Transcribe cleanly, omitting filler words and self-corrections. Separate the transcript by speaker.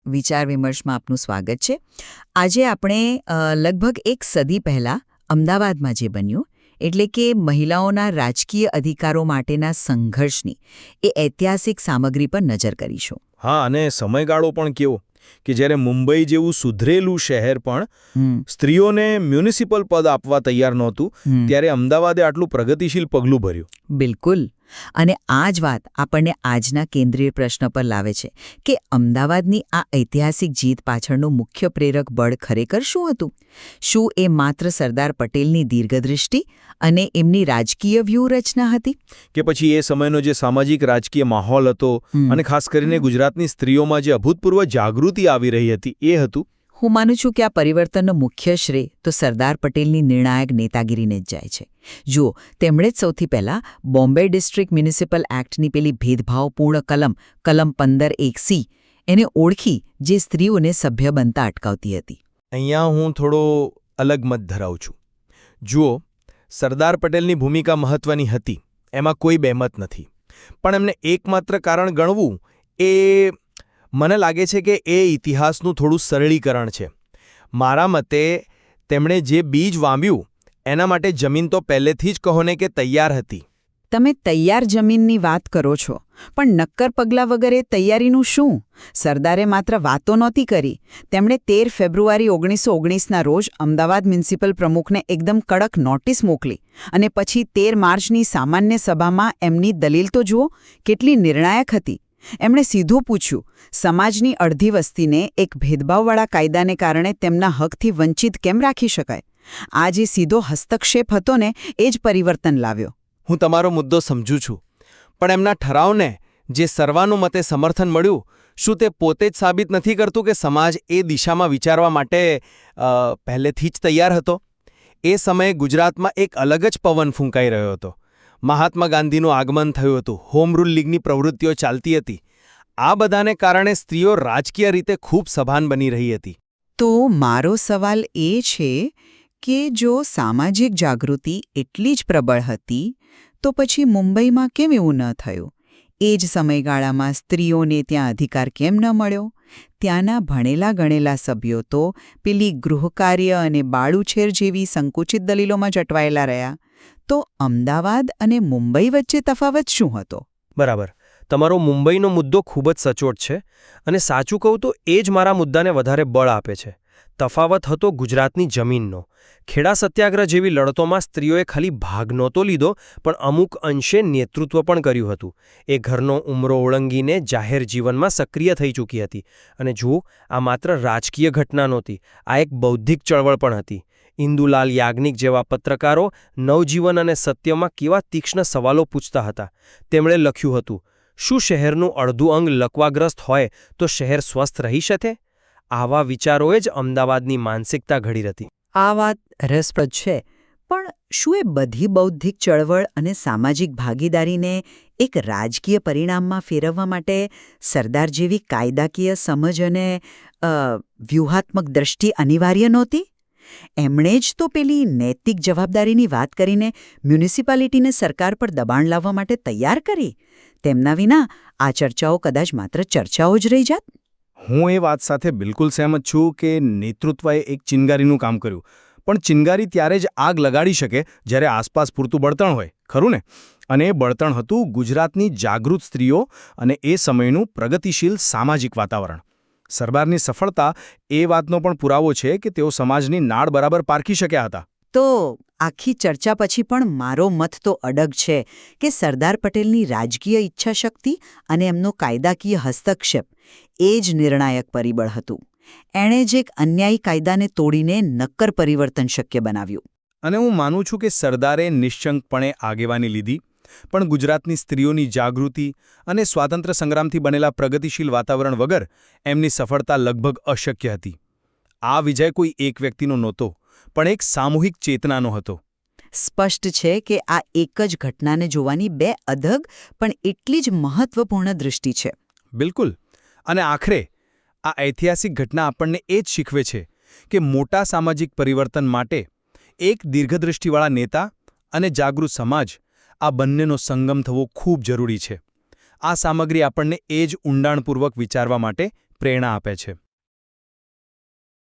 Speaker 1: વિચાર વિમર્શમાં આપનું સ્વાગત છે. આજે આપણે લગભગ એક સદી પહેલાં અમદાવાદમાં જે બન્યું એટલે કે મહિલાઓના રાજકીય અધિકારો માટેના સંઘર્ષની એ ઐતિહાસિક સામગ્રી પર નજર કરીશું.
Speaker 2: હા, અને સમયગાળો પણ કેવો કે જ્યારે મુંબઈ જેવું સુધરેલું શહેર પણ સ્ત્રીઓને મ્યુનિસિપલ પદ આપવા તૈયાર નહોતું, ત્યારે અમદાવાદે આટલું પ્રગતિશીલ પગલું ભર્યું.
Speaker 1: બિલકુલ. અને આ જ વાત આપણને આજના કેન્દ્રીય પ્રશ્ન પર લાવે છે કે અમદાવાદની આ ઐતિહાસિક જીત પાછળનું મુખ્ય પ્રેરક બળ ખરેખર શું હતું? શું એ માત્ર સરદાર પટેલની દીર્ઘદૃષ્ટિ અને એમની રાજકીય વ્યૂહરચના હતી?
Speaker 2: કે પછી એ સમયનો જે સામાજિક રાજકીય માહોલ હતો અને ખાસ કરીને ગુજરાતની સ્ત્રીઓમાં જે અભૂતપૂર્વ જાગૃતિ આવી રહી હતી એ હતું?
Speaker 1: હું માનું છું કે આ પરિવર્તનનો મુખ્ય શ્રેય તો સરદાર પટેલની નિર્ણાયક નેતાગીરીને જ જાય છે. જુઓ, તેમણે જ સૌથી પહેલાં બોમ્બે ડિસ્ટ્રિક્ટ મ્યુનિસિપલ એક્ટની પેલી ભેદભાવપૂર્ણ કલમ 15(1)(c) એને ઓળખી જે સ્ત્રીઓને સભ્ય બનતા અટકાવતી હતી.
Speaker 2: અહીંયા હું થોડો અલગ મત ધરાવું છું. જુઓ, સરદાર પટેલની ભૂમિકા મહત્વની હતી, એમાં કોઈ બેમત નથી. પણ એમને એકમાત્ર કારણ ગણવું એ મને લાગે છે કે એ ઇતિહાસનું થોડું સરળીકરણ છે. મારા મતે તેમણે જે બીજ વાવ્યું એના માટે જમીન તો પહેલેથી જ કહો ને કે તૈયાર હતી.
Speaker 1: તમે તૈયાર જમીનની વાત કરો છો, પણ નક્કર પગલાં વગર એ તૈયારીનું શું? સરદારે માત્ર વાતો નહોતી કરી, તેમણે 13 ફેબ્રુઆરી 1919ના રોજ અમદાવાદ મ્યુનિસિપલ પ્રમુખને એકદમ કડક નોટિસ મોકલી અને પછી 13 માર્ચની સામાન્ય સભામાં એમની દલીલ તો જુઓ, કેટલી નિર્ણાયક હતી. એમણે સીધું પૂછ્યું, સમાજની અડધી વસ્તીને એક ભેદભાવવાળા કાયદાને કારણે તેમના હકથી વંચિત કેમ રાખી શકાય? આ જે સીધો હસ્તક્ષેપ હતો ને એ જ પરિવર્તન લાવ્યો.
Speaker 2: હું તમારો મુદ્દો સમજું છું, પણ એમના ઠરાવને જે સર્વાનુમતે સમર્થન મળ્યું, શું તે પોતે જ સાબિત નથી કરતું કે સમાજ એ દિશામાં વિચારવા માટે પહેલેથી જ તૈયાર હતો? એ સમયે ગુજરાતમાં એક અલગ જ પવન ફૂંકાઈ રહ્યો હતો. મહાત્મા ગાંધીનું આગમન થયું હતું, હોમ રૂલ લીગની પ્રવૃત્તિઓ ચાલતી હતી. આ બધાને કારણે સ્ત્રીઓ રાજકીય રીતે ખૂબ સભાન બની રહી હતી.
Speaker 1: તો મારો સવાલ એ છે કે જો સામાજિક જાગૃતિ એટલી જ પ્રબળ હતી તો પછી મુંબઈમાં કેમ એવું ન થયું? એ જ સમયગાળામાં સ્ત્રીઓને ત્યાં અધિકાર કેમ ન મળ્યો? ત્યાંના ભણેલા ગણેલા સભ્યો તો પેલી ગૃહકાર્ય અને બાળુછેર જેવી સંકુચિત દલીલોમાં જ અટવાયેલા રહ્યા. તો અમદાવાદ અને મુંબઈ વચ્ચે તફાવત શું હતો?
Speaker 2: બરાબર. તમારો મુંબઈનો મુદ્દો ખૂબ જ સચોટ છે અને સાચું કહું તો એ જ મારા મુદ્દાને વધારે બળ આપે છે. તફાવત હતો ગુજરાતની જમીનનો. ખેડા સત્યાગ્રહ જેવી લડતોમાં સ્ત્રીઓએ ખાલી ભાગ નહોતો લીધો, પણ અમુક અંશે નેતૃત્વ પણ કર્યું હતું. એ ઘરનો ઉંમરો ઓળંગીને જાહેર જીવનમાં સક્રિય થઈ ચૂકી હતી. અને જુઓ, આ માત્ર રાજકીય ઘટના નહોતી, આ એક બૌદ્ધિક ચળવળ પણ હતી. ઇન્દુલાલ યાજ્ઞિક જેવા પત્રકારો નવજીવન અને સત્યમાં કેવા તીક્ષ્ણ સવાલો પૂછતા હતા. તેમણે લખ્યું હતું, શું શહેરનું અડધું અંગ લકવાગ્રસ્ત હોય તો શહેર સ્વસ્થ રહી શકે? આવા વિચારોએ જ અમદાવાદની માનસિકતા ઘડી હતી.
Speaker 1: આ વાત રસપ્રદ છે, પણ શું એ બધી બૌદ્ધિક ચળવળ અને સામાજિક ભાગીદારીને એક રાજકીય પરિણામમાં ફેરવવા માટે સરદાર જેવી કાયદાકીય સમજ અને વ્યૂહાત્મક દ્રષ્ટિ અનિવાર્ય નહોતી? એમણે જ તો પેલી નૈતિક જવાબદારીની વાત કરીને મ્યુનિસિપાલિટીને સરકાર પર દબાણ લાવવા માટે તૈયાર કરી. તેમના વિના આ ચર્ચાઓ કદાચ માત્ર ચર્ચાઓ જ રહી જાત.
Speaker 2: હું એ વાત સાથે બિલકુલ સહેમત છું કે નેતૃત્વએ એક ચિનગારીનું કામ કર્યું, પણ ચિનગારી ત્યારે જ આગ લગાડી શકે જ્યારે આસપાસ પૂરતું બળતણ હોય, ખરું ને? અને એ બળતણ હતું ગુજરાતની જાગૃત સ્ત્રીઓ અને એ સમયનું પ્રગતિશીલ સામાજિક વાતાવરણ. સરદારની સફળતા એ વાતનો પણ પુરાવો છે કે તેઓ સમાજની નાળ બરાબર પારખી શક્યા હતા.
Speaker 1: તો આખી ચર્ચા પછી પણ મારો મત તો અડગ છે કે સરદાર પટેલની રાજકીય ઈચ્છાશક્તિ અને એમનો કાયદાકીય હસ્તક્ષેપ એ જ નિર્ણાયક પરિબળ હતું. એણે જ એક અન્યાયી કાયદાને તોડીને નક્કર પરિવર્તન શક્ય બનાવ્યું.
Speaker 2: અને હું માનું છું કે સરદારે નિશ્ચંકપણે આગેવાની લીધી, પણ ગુજરાતની સ્ત્રીઓની જાગૃતિ અને સ્વાતંત્ર્ય સંગ્રામથી બનેલા પ્રગતિશીલ વાતાવરણ વગર એમની સફળતા લગભગ અશક્ય હતી. આ વિજય કોઈ એક વ્યક્તિનો નહોતો, પણ એક સામૂહિક ચેતનાનો હતો.
Speaker 1: સ્પષ્ટ છે કે આ એક જ ઘટનાને જોવાની બે અધગ પણ એટલી જ મહત્વપૂર્ણ દૃષ્ટિ છે.
Speaker 2: બિલકુલ. અને આખરે આ ઐતિહાસિક ઘટના આપણને એ જ શીખવે છે કે મોટા સામાજિક પરિવર્તન માટે એક દીર્ઘદૃષ્ટિવાળા નેતા અને જાગૃત સમાજ, આ બંનેનો સંગમ થવો ખૂબ જરૂરી છે. આ સામગ્રી આપણને એ જ ઊંડાણપૂર્વક વિચારવા માટે પ્રેરણા આપે છે